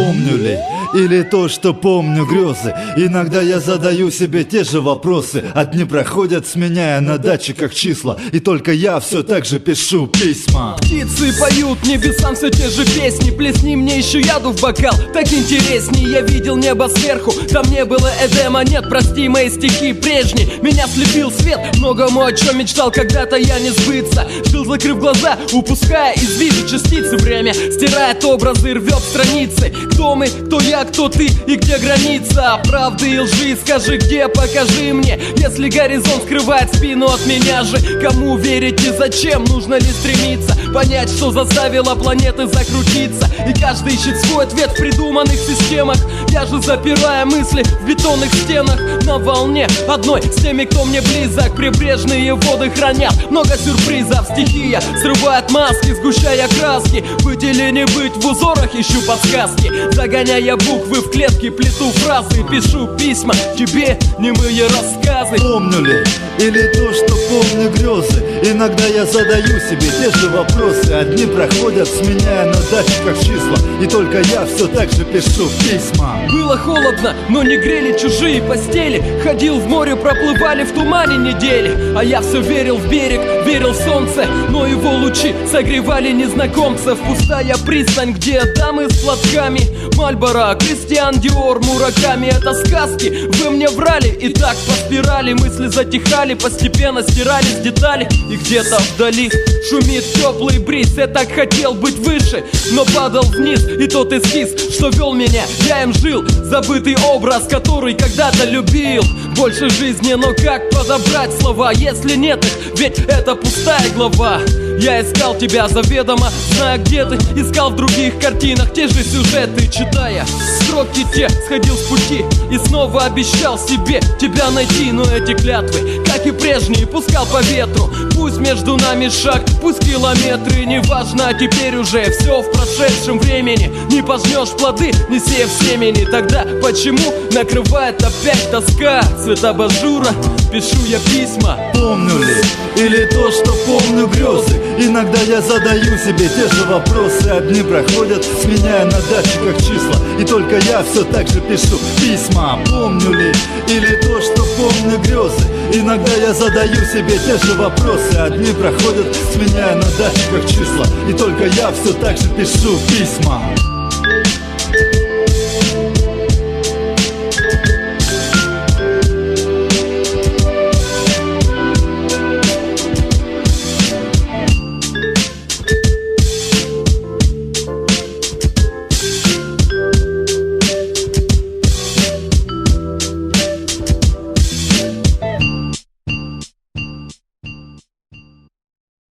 Помню ли, или то, что помню грезы. Иногда я задаю себе те же вопросы, а дни проходят, сменяя на датчиках числа, и только я все так же пишу письма. Птицы поют небесам все те же песни. Плесни мне еще яду в бокал, так интересней. Я видел небо сверху, там не было Эдема. Нет, прости, мои стихи прежние. Меня слепил свет, многому о чем мечтал когда-то я не сбыться. Жил, закрыв глаза, упуская из виду частицы. Время стирает образы, рвет страницы. Кто мы, кто я, кто ты и где граница правды и лжи? Скажи, где, покажи мне. Если горизонт скрывает спину от меня же, кому верить и зачем? Нужно ли стремиться понять, что заставило планеты закрутиться? И каждый ищет свой ответ в придуманных системах. Я же запираю мысли в бетонных стенах, на волне одной с теми, кто мне близок. Прибрежные воды хранят много сюрпризов. Стихия срывает маски, сгущая краски. Быть или не быть, в узорах ищу подсказки. Загоняя буквы в клетки, плету фразы. Пишу письма тебе, немые рассказы. Помню ли, или то, что помню грезы. Иногда я задаю себе те же вопросы, а дни проходят, сменяя на датчиках числа, и только я все так же пишу письма. Было холодно, но не грели чужие постели. Ходил в море, проплывали в тумане недели. А я все верил в берег, верил в солнце, но его лучи согревали незнакомцев. Пустая пристань, где дамы с платками, Мальборо, Кристиан Диор, Мураками. Это сказки, вы мне врали. И так по спирали мысли затихали, постепенно стирались детали. И где-то вдали шумит теплый бриз. Я так хотел быть выше, но падал вниз. И тот эскиз, что вел меня, я им жил. Забытый образ, который когда-то любил. Больше жизни, но как подобрать слова, если нет их, ведь это пустая глава. Я искал тебя заведомо, зная, где ты. Искал в других картинах те же сюжеты, читая строки те, сходил с пути и снова обещал себе тебя найти. Но эти клятвы, как и прежние, пускал по ветру. Пусть между нами шаг, пусть километры, неважно, а теперь уже все в прошедшем времени. Не пожнешь плоды, не сеяв семени. Тогда почему накрывает опять тоска? Цвет абажура, пишу я письма. Помню ли, или то, что помню грезы. Иногда я задаю себе те же вопросы, а дни проходят, сменяя на датчиках числа, и только я все так же пишу письма. Помню ли, или то, что помню грезы. Иногда я задаю себе те же вопросы, а дни проходят, сменяя на датчиках числа, и только я все так же пишу письма.